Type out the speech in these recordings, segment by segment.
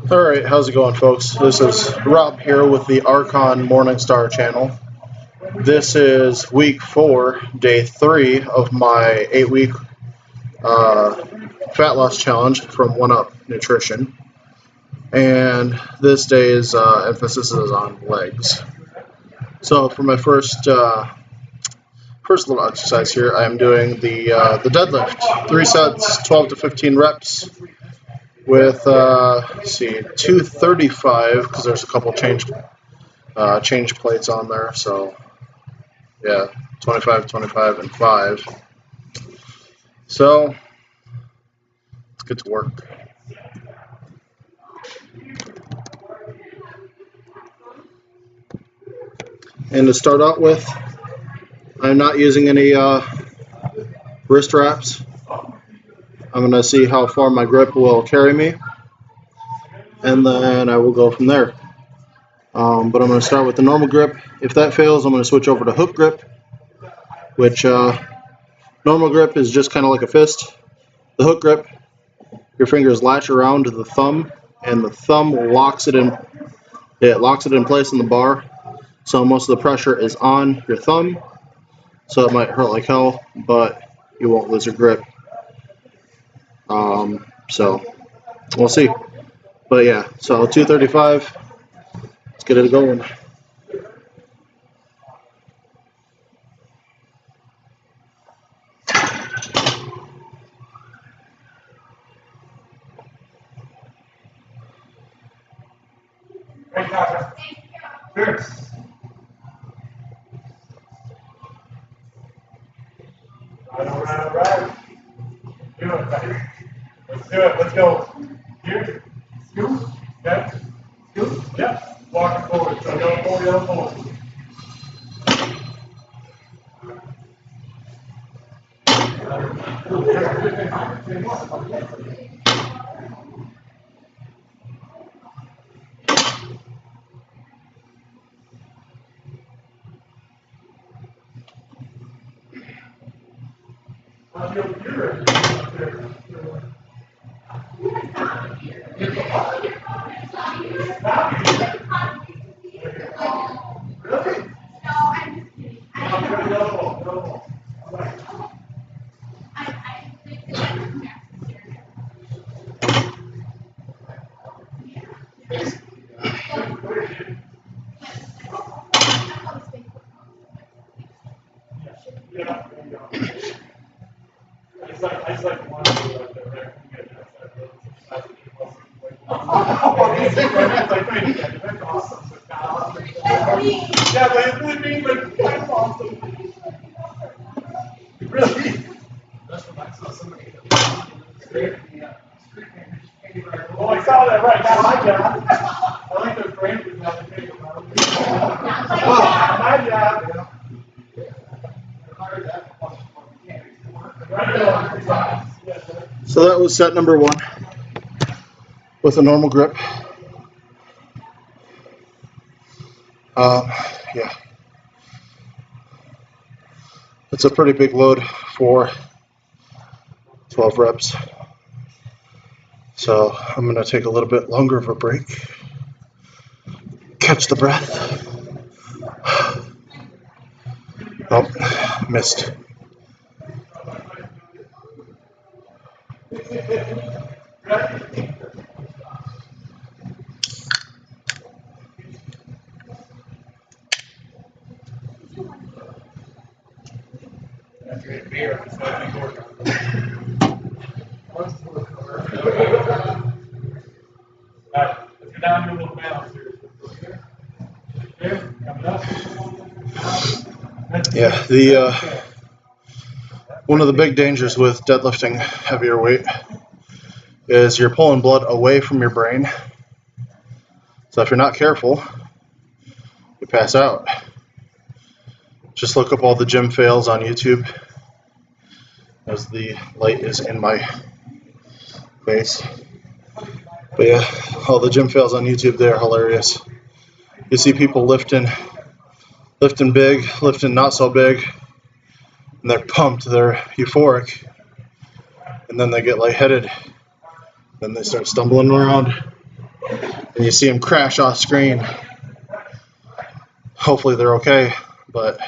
Alright, how's it going, folks? This is Rob here with the Archon Morningstar channel. This is week 4, day 3 of my 8-week fat loss challenge from 1UP Nutrition. And this day's emphasis is on legs. So for my first little exercise here, I am doing the deadlift. 3 sets, 12 to 15 reps. With, let's see, 235, because there's a couple change plates on there, so, yeah, 25, 25, and 5. So, let's get to work. And to start out with, I'm not using any wrist wraps. I'm going to see how far my grip will carry me, and then I will go from there. But I'm going to start with the normal grip. If that fails, I'm going to switch over to hook grip, which normal grip is just kind of like a fist. The hook grip, your fingers latch around to the thumb, and the thumb locks it in. It locks it in place in the bar, so most of the pressure is on your thumb. So it might hurt like hell, but you won't lose your grip. So we'll see. But yeah, so 235. Let's get it going. Sure. All right. Do it, buddy. Let's do it. Let's go. Here. Scoop. Okay. Scoop. Yep. Walking forward. So yellow forward, yellow forward. I just like one of the that's awesome. Yeah, but it's really being like kind of awesome. Really? That's what I saw somebody. Oh, I saw that right now. My job. I like those branches now. They take them out. My job. So that was set number 1 with a normal grip. Yeah, it's a pretty big load for 12 reps. So I'm going to take a little bit longer of a break, catch the breath. Oh, missed. Let's go down to a little balance here. Here, coming up. Yeah, the one of the big dangers with deadlifting heavier weight is you're pulling blood away from your brain. So if you're not careful, you pass out. Just look up all the gym fails on YouTube, as the light is in my face. But yeah, all the gym fails on YouTube, they're hilarious. You see people lifting big, lifting not so big, and they're pumped, they're euphoric, and then they get lightheaded, then they start stumbling around. and you see them crash off screen. Hopefully they're okay, but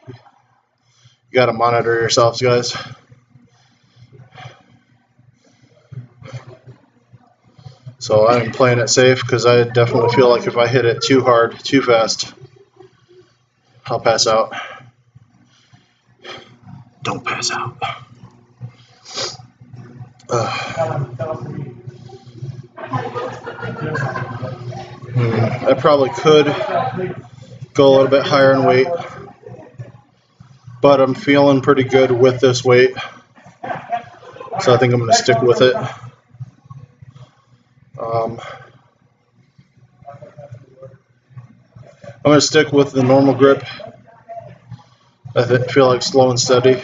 you got to monitor yourselves, guys. So I'm playing it safe because I definitely feel like if I hit it too hard, too fast, I'll pass out. Don't pass out. I probably could go a little bit higher in weight, but I'm feeling pretty good with this weight, so I think I'm going to stick with it. I'm going to stick with the normal grip. I feel like slow and steady,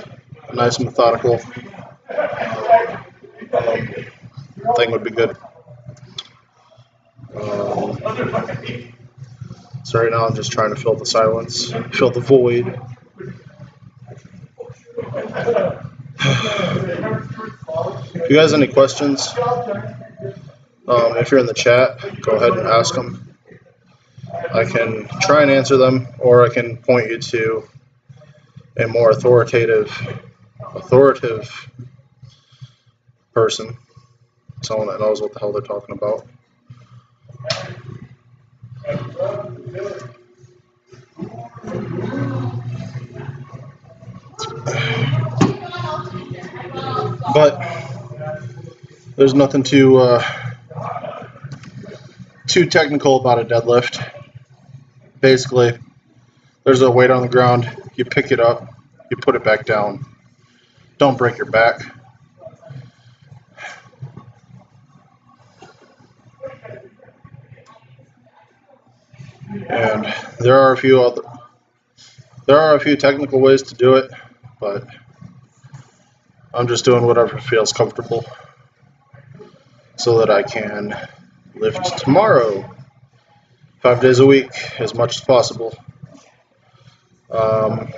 nice and methodical thing would be good. So right now I'm just trying to fill the silence, fill the void. If you guys have any questions, if you're in the chat, go ahead and ask them. I can try and answer them, or I can point you to a more authoritative person, someone that knows what the hell they're talking about. But there's nothing too technical about a deadlift. Basically, there's a weight on the ground, you pick it up, you put it back down. Don't break your back. And there are a few technical ways to do it, but I'm just doing whatever feels comfortable so that I can lift tomorrow 5 days a week as much as possible. The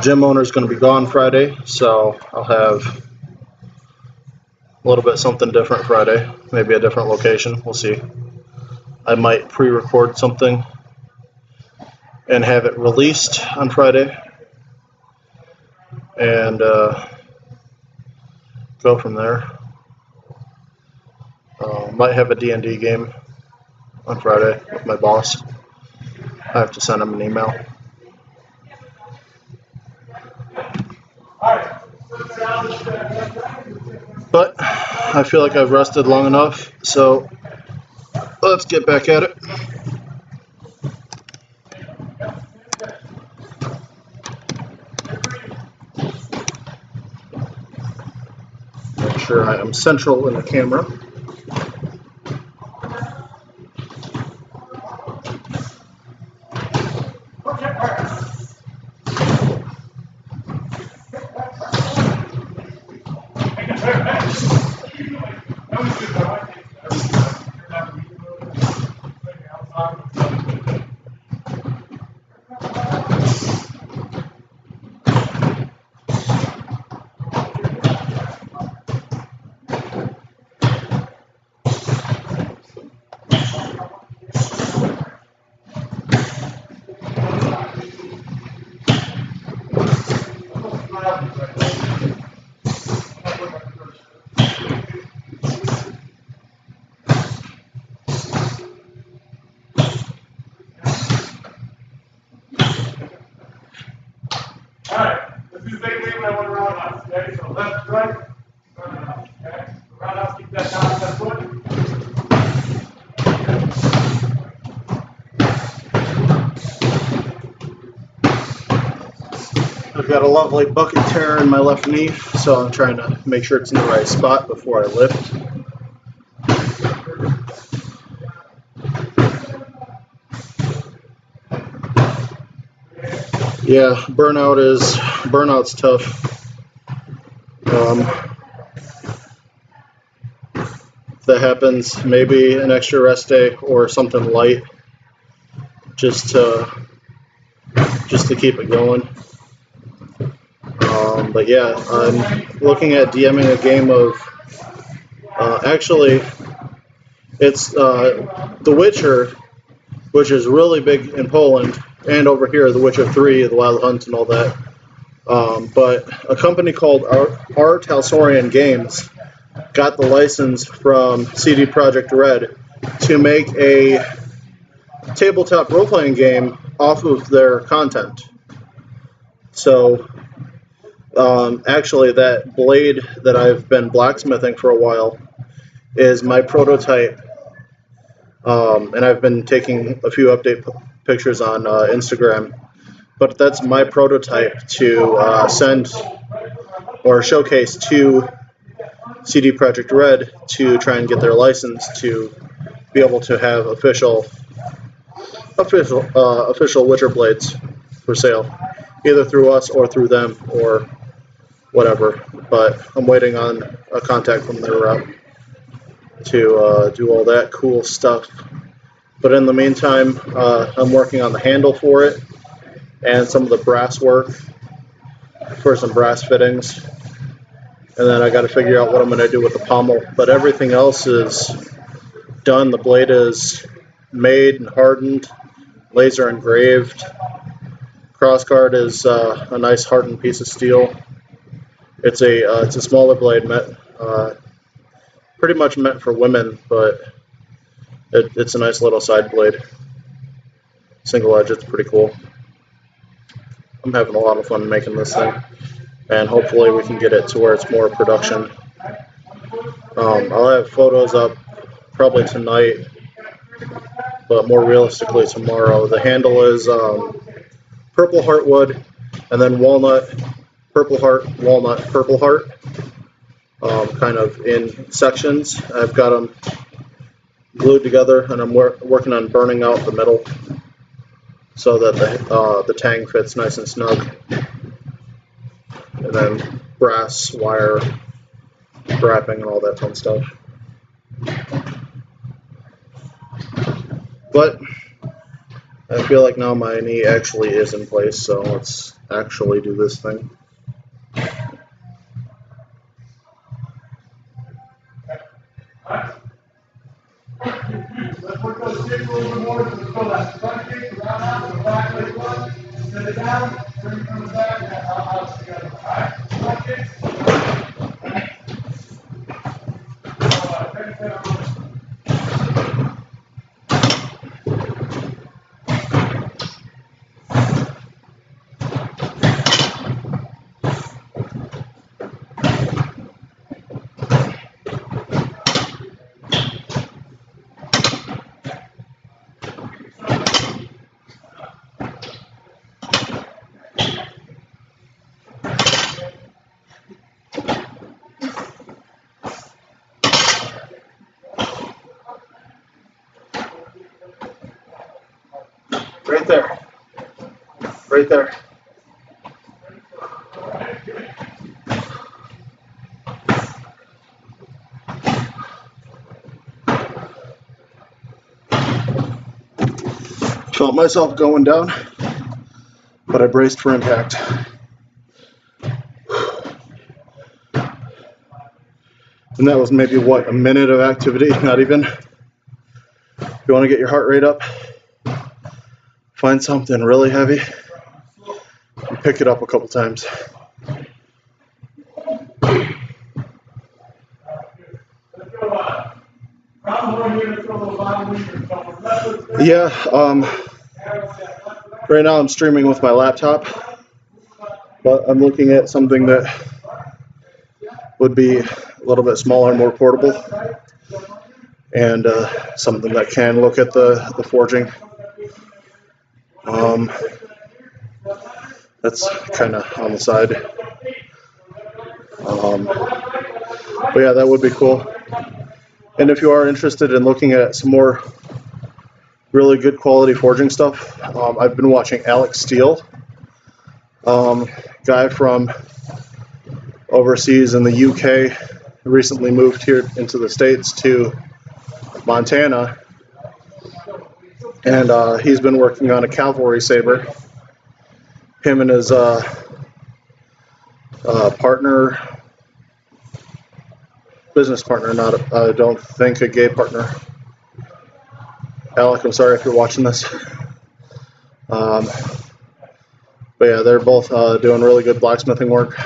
gym owner is going to be gone Friday, so I'll have a little bit something different Friday, maybe a different location. We'll see. I might pre-record something and have it released on Friday and go from there. Might have a D&D game on Friday with my boss. I have to send him an email. But I feel like I've rested long enough, so let's get back at it. Make sure I am central in the camera. I've got a lovely bucket tear in my left knee, so I'm trying to make sure it's in the right spot before I lift. Yeah, burnout's tough. If that happens, maybe an extra rest day or something light, just to keep it going. But yeah, I'm looking at DMing a game of Actually, it's The Witcher, which is really big in Poland, and over here, The Witcher 3, The Wild Hunt, and all that. But a company called Art Halsorian Games got the license from CD Projekt Red to make a tabletop role-playing game off of their content. So, actually, that blade that I've been blacksmithing for a while is my prototype, and I've been taking a few update pictures on Instagram. But that's my prototype to send or showcase to CD Projekt Red to try and get their license to be able to have official Witcher blades for sale, either through us or through them or whatever. But I'm waiting on a contact from their rep to do all that cool stuff. But in the meantime, I'm working on the handle for it and some of the brass work for some brass fittings. And then I got to figure out what I'm going to do with the pommel. But everything else is done. The blade is made and hardened, laser engraved. Crossguard is a nice hardened piece of steel. It's a smaller blade, pretty much meant for women, but it's a nice little side blade. Single edge, it's pretty cool. I'm having a lot of fun making this thing, and hopefully we can get it to where it's more production. I'll have photos up probably tonight, but more realistically tomorrow. The handle is purple heartwood, and then walnut, purple heart, walnut, purple heart, kind of in sections. I've got them glued together, and I'm working on burning out the middle so that the tang fits nice and snug. And then brass wire wrapping and all that fun stuff. But I feel like now my knee actually is in place, so let's actually do this thing. Let's work those sticks a little bit more. Let's go that front kick, around out, the back leg one, send it down, bring it from the back, and out together. Alright? Front kick. Right there. Right there. Felt myself going down, but I braced for impact. And that was maybe, what, a minute of activity? Not even. If you want to get your heart rate up, find something really heavy and pick it up a couple times. Yeah, right now I'm streaming with my laptop, but I'm looking at something that would be a little bit smaller, more portable, and something that can look at the forging. That's kind of on the side. But yeah, that would be cool. And if you are interested in looking at some more really good quality forging stuff, I've been watching Alex Steele, guy from overseas in the UK, recently moved here into the States to Montana, and he's been working on a cavalry saber. Him and his partner, business partner, not I don't think a gay partner. Alec, I'm sorry if you're watching this. But yeah, they're both doing really good blacksmithing work.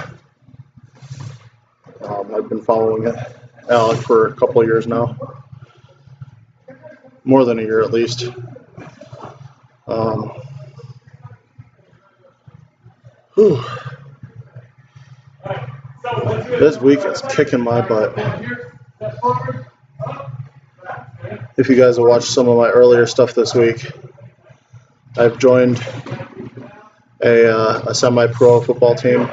I've been following Alec for a couple of years now. More than a year at least. This week is kicking my butt. If you guys have watched some of my earlier stuff this week, I've joined a semi-pro football team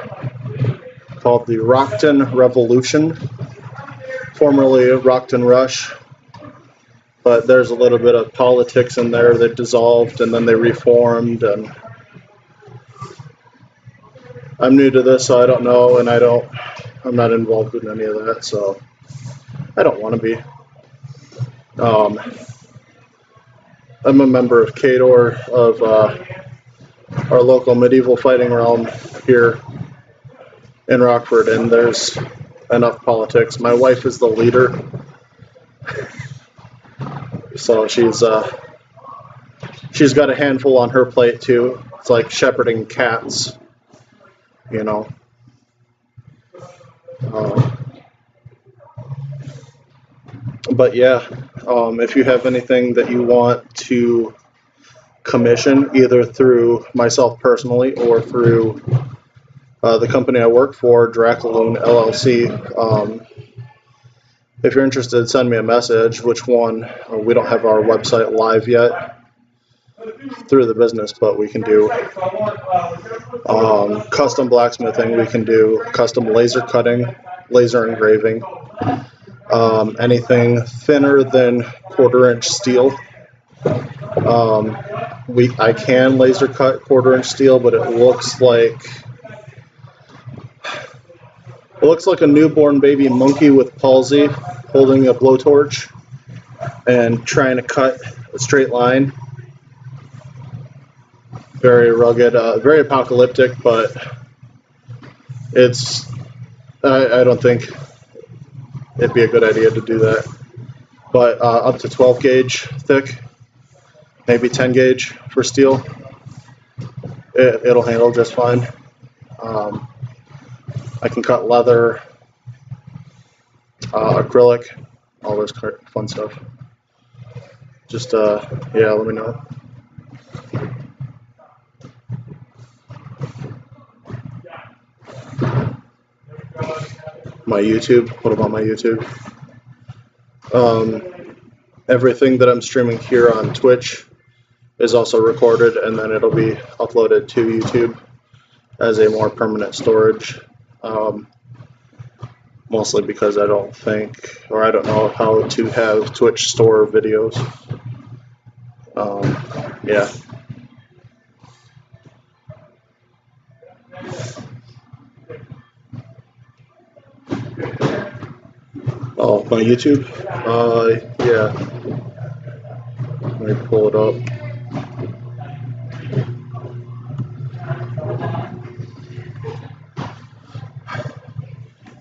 called the Rockton Revolution, formerly Rockton Rush. But there's a little bit of politics in there. They dissolved and then they reformed, and I'm new to this, so I don't know, and I'm not involved in any of that, so I don't want to be. I'm a member of KDOR, of our local medieval fighting realm here in Rockford, and there's enough politics. My wife is the leader. So she's got a handful on her plate too. It's like shepherding cats, you know. But yeah, if you have anything that you want to commission, either through myself personally or through the company I work for, Dracaloon LLC, if you're interested, send me a message. Which one? We don't have our website live yet through the business, but we can do custom blacksmithing. We can do custom laser cutting, laser engraving, anything thinner than 1/4-inch steel. I can laser cut 1/4-inch steel, but it looks like a newborn baby monkey with palsy holding a blowtorch and trying to cut a straight line. Very rugged, very apocalyptic, but I don't think it'd be a good idea to do that. But up to 12 gauge thick, maybe 10 gauge for steel, it'll handle just fine. I can cut leather, acrylic, all this fun stuff. Just, yeah, let me know. My YouTube, what about my YouTube? Everything that I'm streaming here on Twitch is also recorded, and then it'll be uploaded to YouTube as a more permanent storage. Mostly because I don't know how to have Twitch store videos. Yeah. Oh, my YouTube? Yeah. Let me pull it up.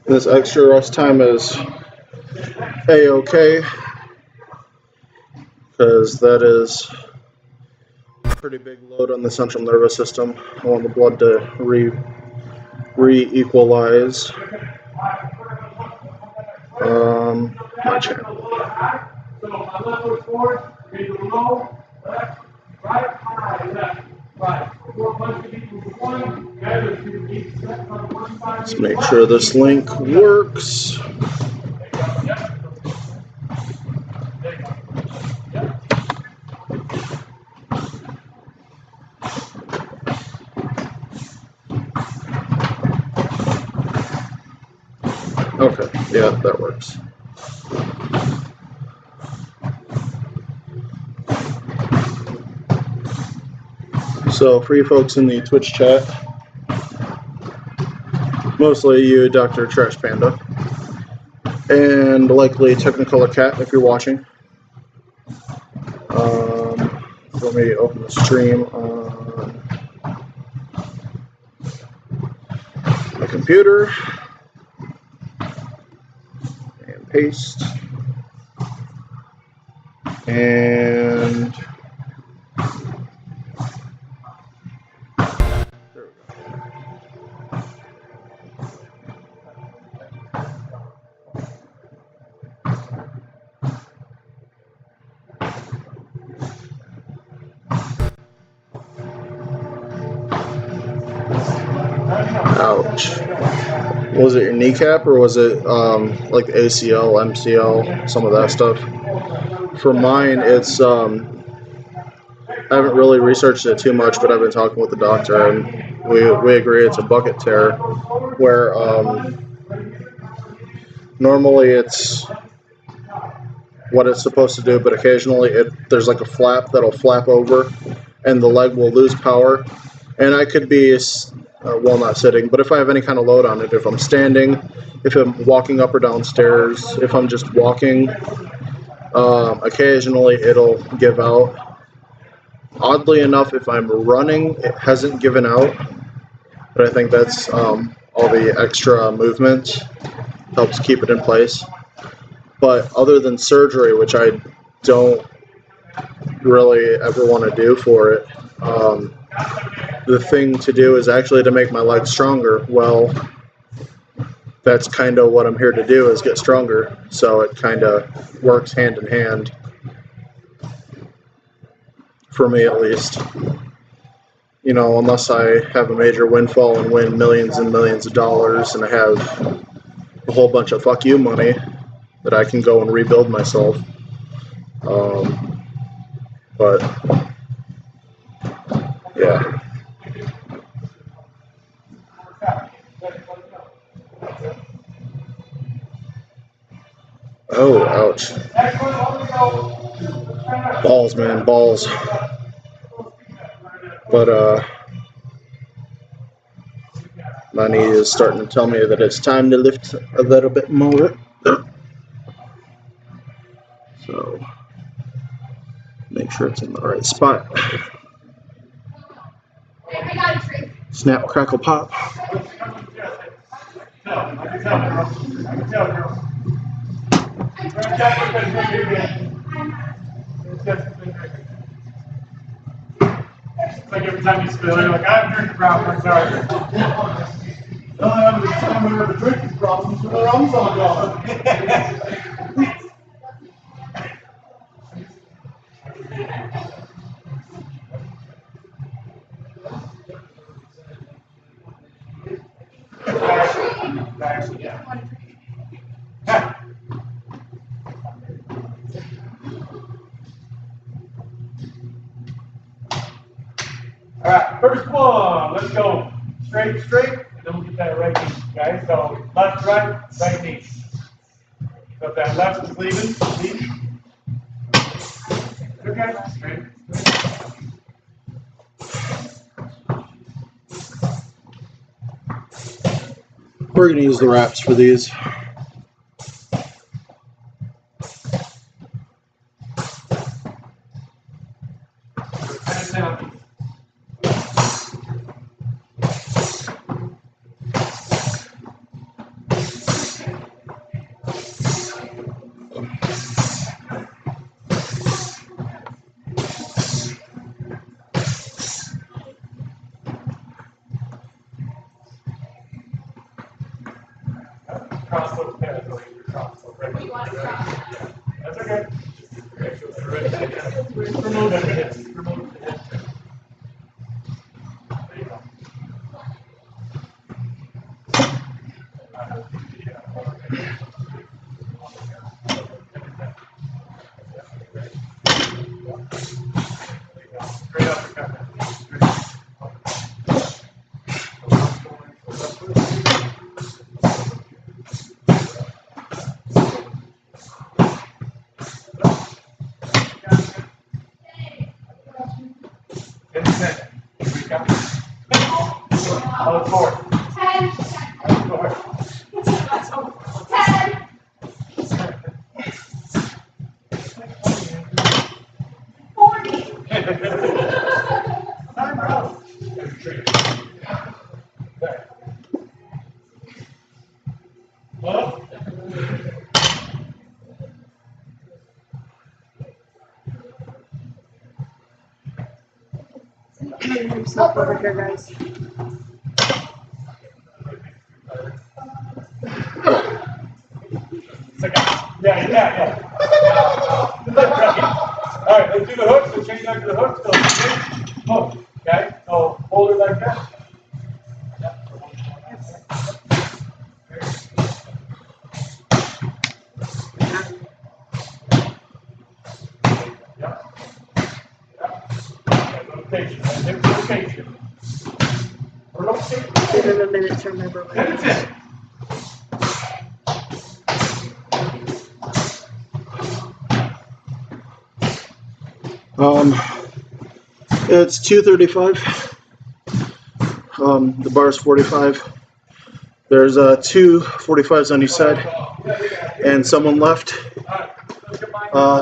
This extra rest time is A-okay, because that is a pretty big load on the central nervous system. I want the blood to re-equalize. My channel. Let's make sure this link works. Okay, yeah, that works. So for you folks in the Twitch chat, mostly you, Dr. Trash Panda, and likely Technicolor Cat if you're watching. Let me open the stream on my computer. And paste. And there we go. Ouch. Was it your kneecap or was it like ACL, MCL, some of that stuff? For mine, it's I haven't really researched it too much, but I've been talking with the doctor, and we agree it's a bucket tear, where normally it's what it's supposed to do, but occasionally there's like a flap that'll flap over, and the leg will lose power. And I could be, well, not sitting, but if I have any kind of load on it, if I'm standing, if I'm walking up or down stairs, if I'm just walking, occasionally it'll give out. Oddly enough, if I'm running, it hasn't given out, but I think that's all the extra movement helps keep it in place. But other than surgery, which I don't really ever want to do for it, the thing to do is actually to make my legs stronger. Well, that's kind of what I'm here to do, is get stronger. So it kind of works hand in hand. For me, at least. You know, unless I have a major windfall and win millions and millions of dollars and I have a whole bunch of fuck you money that I can go and rebuild myself. But, yeah. Oh, ouch. Balls, man, balls. But, my knee is starting to tell me that it's time to lift a little bit more. So, make sure it's in the right spot. Snap, crackle, pop. It's like every time you spill, you're like, I have a drinking problem, I'm sorry. No, I'm going to have a drinking problem, so the rum's all gone. Actually, yeah. All right, first one, let's go straight, and then we'll get that right knee, guys. So left, right knee. So if that left is leaving, leave. Okay, straight. We're going to use the wraps for these. Cross those pads, so you cross those right. You want to cross? That's okay. Remove the hips. Remove the hips. There you go. Straight up and cut. I'll look forward. 10. I'll look forward. 10. 40. Time out. Well, Putting himself over here, guys. Yeah. All right, let's do the hooks. Let's change that to the hooks. So, hook, okay? So hold it like that. Rotation. Give him a minute to remember what it is. It's 2:35. The bar is 45. There's 2 45s on each side, and someone left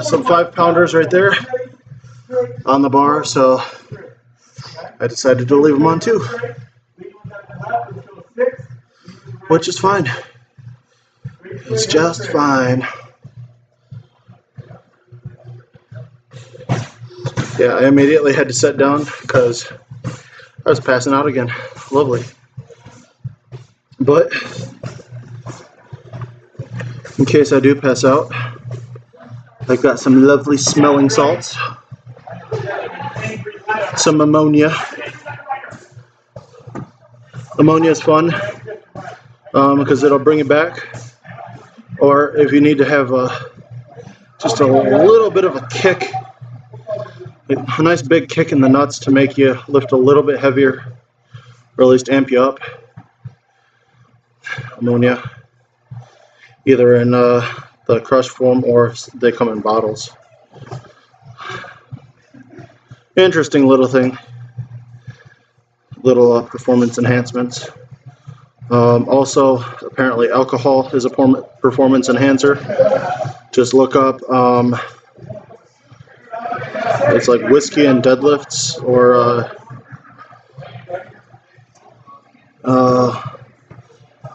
some 5-pounders right there on the bar, so I decided to leave them on too, which is fine. It's just fine. Yeah, I immediately had to sit down because I was passing out again. Lovely. But in case I do pass out, I've got some lovely smelling salts, some ammonia. Ammonia is fun because it'll bring you back. Or if you need to have just a little bit of a kick, a nice big kick in the nuts to make you lift a little bit heavier, or at least amp you up. Ammonia, either in the crushed form or they come in bottles. Interesting little thing, little performance enhancements. Also, apparently alcohol is a performance enhancer. Just look up, it's like whiskey and deadlifts, or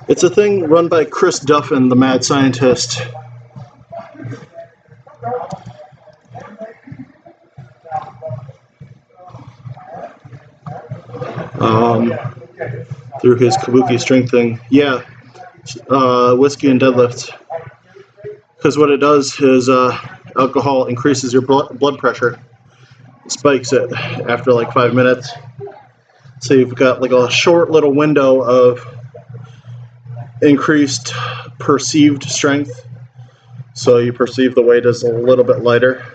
it's a thing run by Chris Duffin, the mad scientist. Through his kabuki strength thing. Yeah, whiskey and deadlifts. Because what it does is alcohol increases your blood pressure. Spikes it after like 5 minutes. So you've got like a short little window of increased perceived strength. So you perceive the weight as a little bit lighter.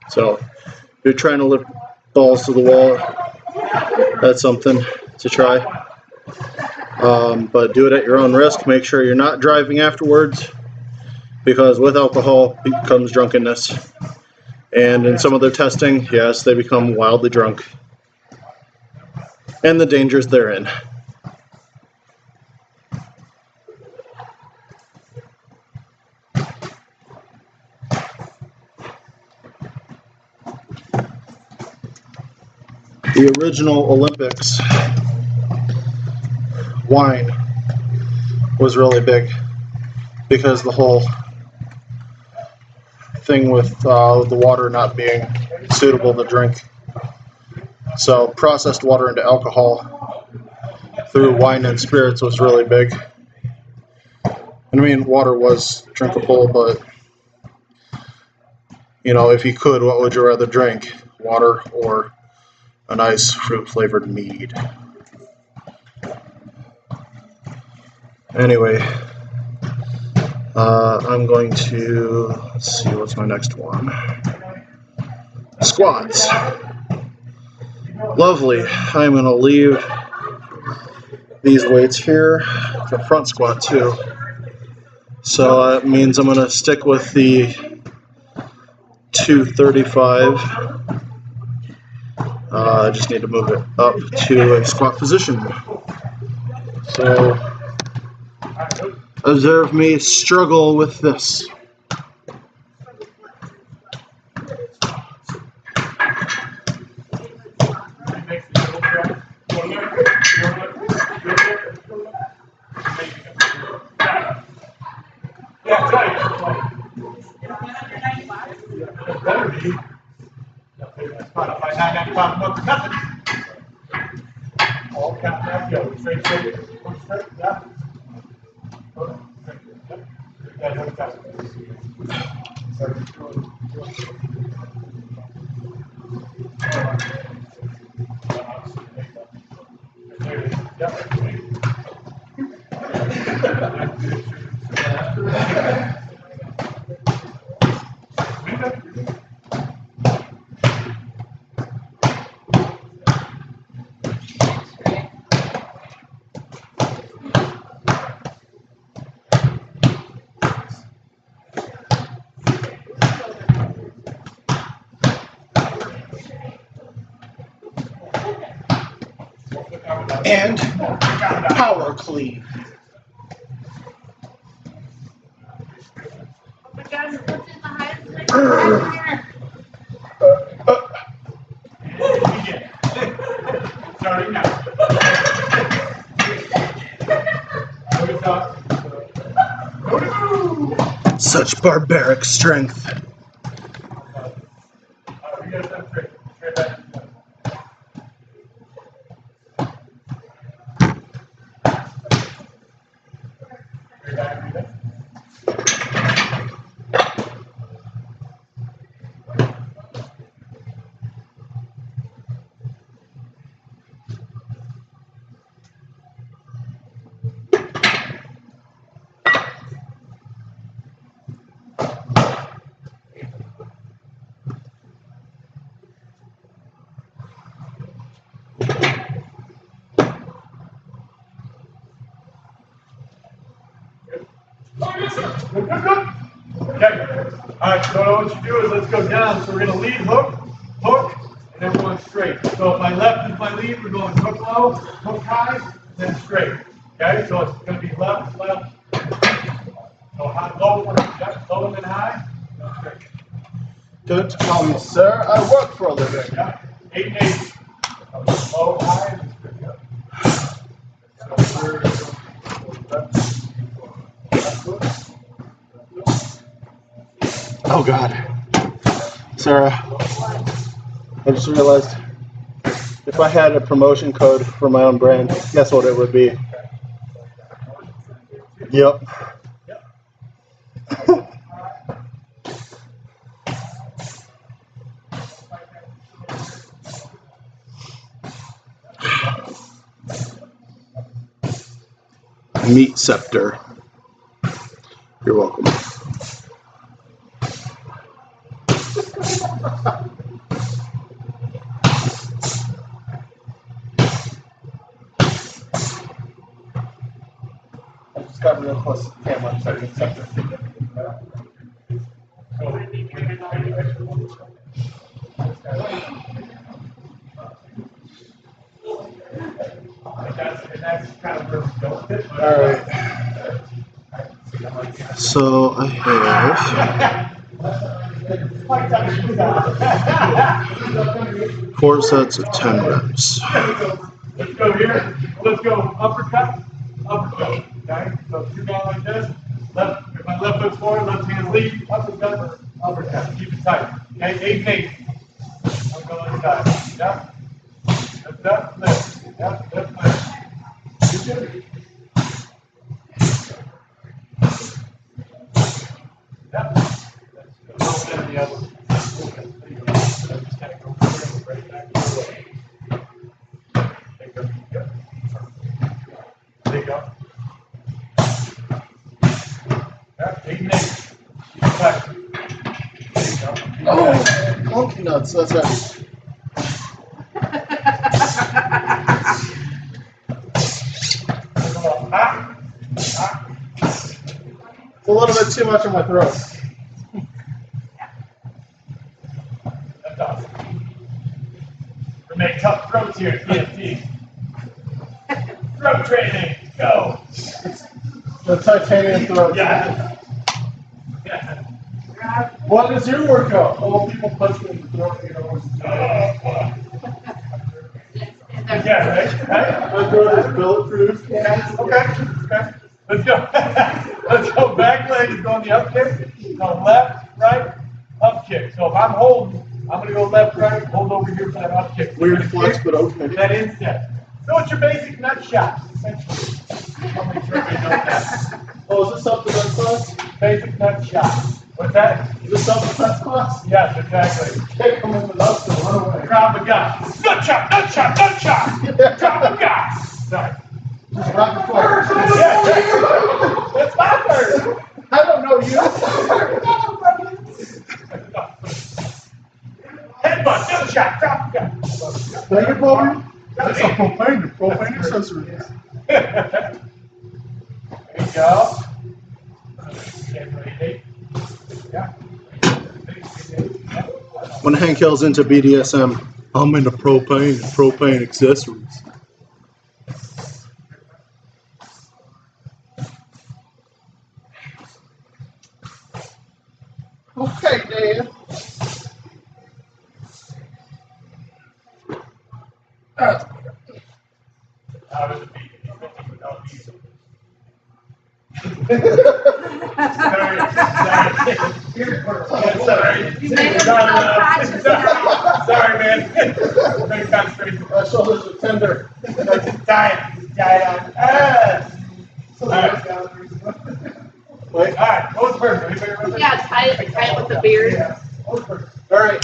So if you're trying to lift balls to the wall, that's something to try. But do it at your own risk. Make sure you're not driving afterwards, because with alcohol comes drunkenness. And in some of their testing, yes, they become wildly drunk. And the dangers therein. The original Olympics, wine was really big because the whole thing with the water not being suitable to drink. So processed water into alcohol through wine and spirits was really big. And I mean, water was drinkable, but you know, if you could, what would you rather drink? Water or a nice fruit-flavored mead? Anyway, I'm going to, let's see, what's my next one? Squats. Lovely. I'm going to leave these weights here for front squat too. So that means I'm going to stick with the 235. I just need to move it up to a squat position. So observe me struggle with this. Yeah, by 995 a month or nothing. All count that, go. Straight, straight, look straight, yeah. Go, straight, yep. Yeah, no time. There it is. And power clean. Oh my God, what's in the highest thing? Starting now. Such barbaric strength. We got that straight. Straight back. Straight back, straight back. Good, good, good. Okay. All right, so what you do is let's go down. So we're going to lead hook, hook, and then we're going straight. So if my left is my lead, we're going hook low, hook high, then straight. Okay, so it's going to be left, left. So high, low first. Yep, low and then high, then straight. Don't call me sir, I work for a living. Yeah, 8 and 8. Low, high, and straight. Yep. So we're going left. Oh God. Sarah, I just realized if I had a promotion code for my own brand, guess what it would be? Yep. Meat Scepter. You're welcome. I just got real close to the camera so I can set this. That's kind of where we go with it. All right. So I have 4 sets of 10 reps. Let's go here. Let's go uppercut, uppercut. Okay? So 2 down like this. Left. If my left foot's forward, left hand lead. Uppercut, uppercut. Keep it tight. Okay? 8 and 8. I'm going inside. Yeah. Lift up, lift. Yeah. Lift, lift. You good? Yeah. Let's go the other. Just kind of go forward, right back to the way. There you go. Yeah, 8 and 8. Keep it tight. There you go. Oh, monkey nuts, that's heavy. It's a little bit too much on my throat. That's awesome. We make tough throats here at TFT. Throat training, go. The titanium throat. Yeah. Yeah. What is your workout? Oh, people punch me in the throat, you know. Yeah, right? Right? My throat is bulletproof. Yeah. Okay. Okay. Let's go. Let's go back leg is going the up kick. Go left, right, up kick. So if I'm holding I'm gonna go left, right, hold over here for that up kick. Weird flex, but okay. That instep. So it's your basic nut shot, essentially. I'll make sure everybody knows that. Oh, is this self-defense class? Basic nut shot. What's that? Is this self-defense class? Yes, exactly. Can't come in with us and run away. Krav Maga. Nut shot, nut shot, nut shot. Krav Maga. Sorry. Just rapid fire. Yeah, that's my turn. I don't know you. Headbutt, nut shot, Krav Maga. Thank you, Bobby. That's a profane accessory. There you go. Yeah. When Hank Hill's into BDSM, I'm into propane accessories. Okay, Dan. Out of the beat. Sorry, man. Very concentrated. My shoulders are tender. Diet on. Wait. All right, what was the first? Anybody remember? Yeah, tie it with the beard. Yeah. What was the first? All right.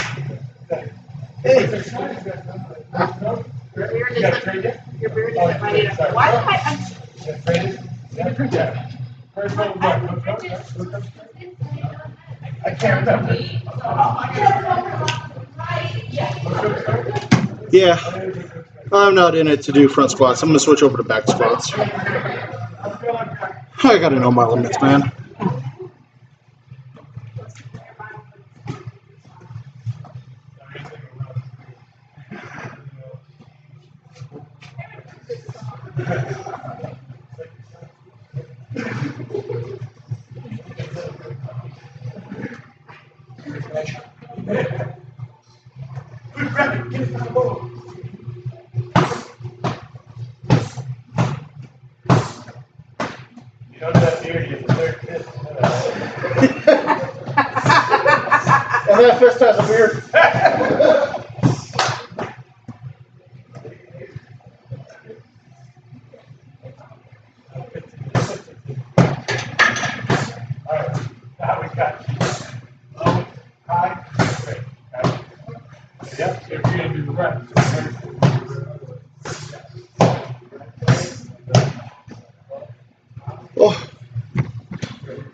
Hey. Your beard You got a trade isn't, yet? your beard Oh, isn't ready to, why did I, You got traded? Yeah, trade yet. First one, what? I can't remember. Yeah, I'm not in it to do front squats. I'm going to switch over to back squats. I got to know my limits, man. Good rabbit, get it on the board. You know that beard, you have a third fist. And that fist has a beard. Alright, now we got low, high, straight. Yep, so you're gonna do the right. Oh,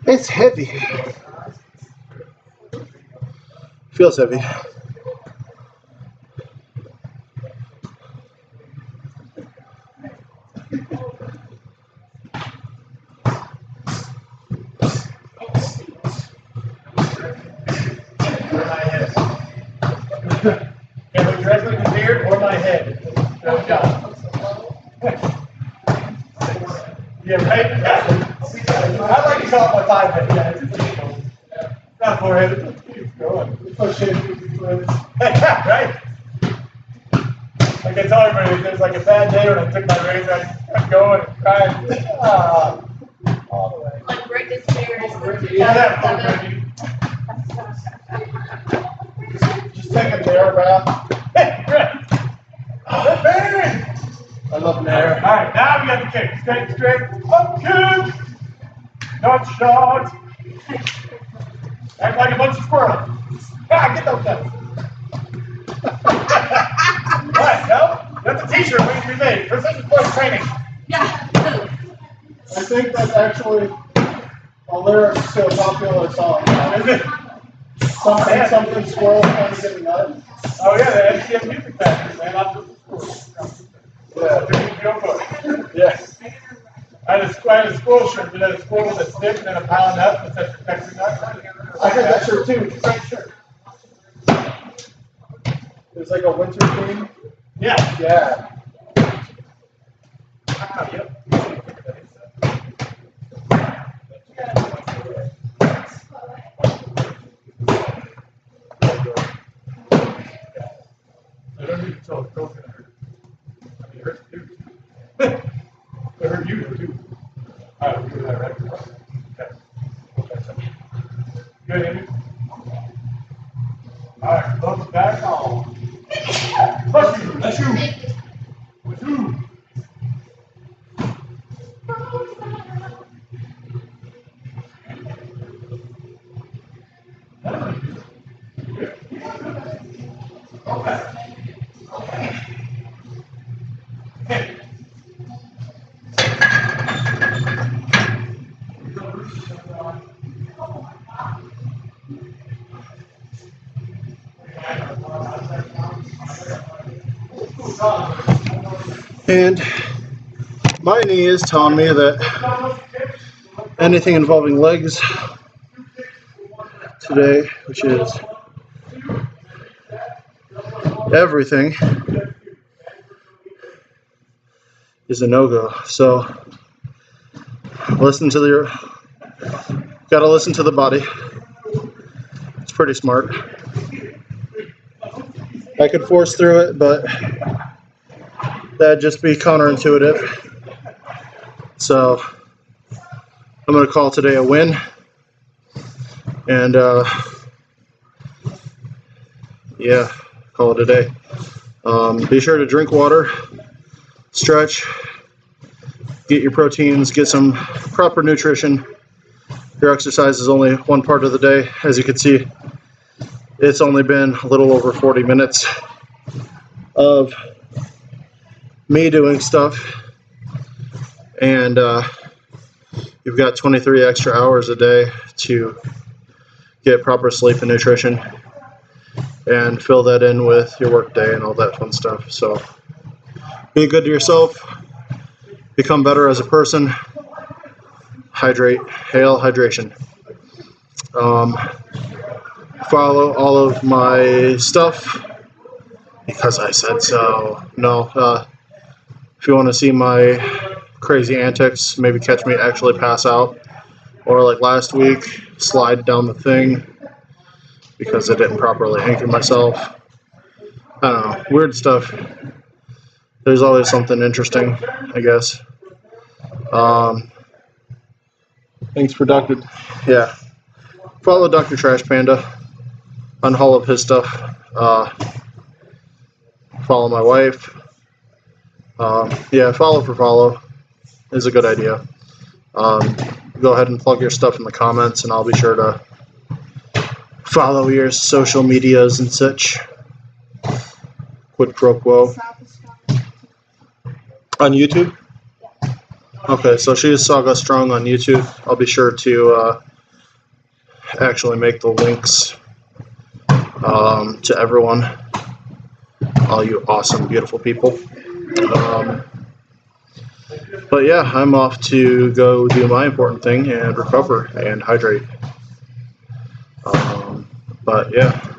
it's heavy. Feels heavy. Or my head. Can we directly the beard or my head? Good job. Yeah, right? Yeah. I like to call it my five head. Yeah, it's not forehead. It's going. Right? Like I tell everybody, if there's like a bad day when I took my razor, I'm going and crying. All the way. like Britney Spears. Yeah, that Just take a Nair bath. Right. The band! I love All Nair. right, now we got the kick. Straight, up kick. Not shot. Act like a bunch of squirrels. Ah, get those guys. All right, now, that's a t-shirt we made. Precision Force Training. Yeah. I think that's actually a lyric to a popular song. Is it? Something squirrel trying to get a nut. Oh, yeah, the MCM Music Factory, man. I'm just Yeah. I had a squirrel shirt, but had a squirrel with a stick and then a pile of nuts that said protecting nuts. I had that shirt too. Same shirt. It was like a winter theme. Yeah. Yeah. Ah, yep. I don't need to tell the coach gonna hurt. I mean, it hurts you. It hurt you too. All right, we'll do that right. Okay. Good, Amy? Alright, look back on. Push you, that's you. That's you. And my knee is telling me that anything involving legs today, which is everything, is a no-go. So gotta listen to the body. It's pretty smart. I could force through it, but that'd just be counterintuitive. So I'm gonna call today a win, and yeah, call it a day. Be sure to drink water, stretch, get your proteins, get some proper nutrition. Your exercise is only one part of the day. As you can see, it's only been a little over 40 minutes of me doing stuff, and you've got 23 extra hours a day to get proper sleep and nutrition and fill that in with your work day and all that fun stuff. So be good to yourself, become better as a person, hydrate, hail hydration. Follow all of my stuff because I said so. No, if you want to see my crazy antics, maybe catch me actually pass out, or like last week, slide down the thing because I didn't properly anchor myself. I don't know, weird stuff. There's always something interesting, I guess. Thanks for Dr. Yeah. Follow Dr. Trash Panda on all of his stuff. Follow my wife. Yeah, follow for follow is a good idea. Go ahead and plug your stuff in the comments, and I'll be sure to follow your social medias and such. Quid pro quo. On YouTube? Okay, so she is Saga Strong on YouTube. I'll be sure to actually make the links to everyone, all you awesome, beautiful people. But yeah, I'm off to go do my important thing and recover and hydrate. But yeah.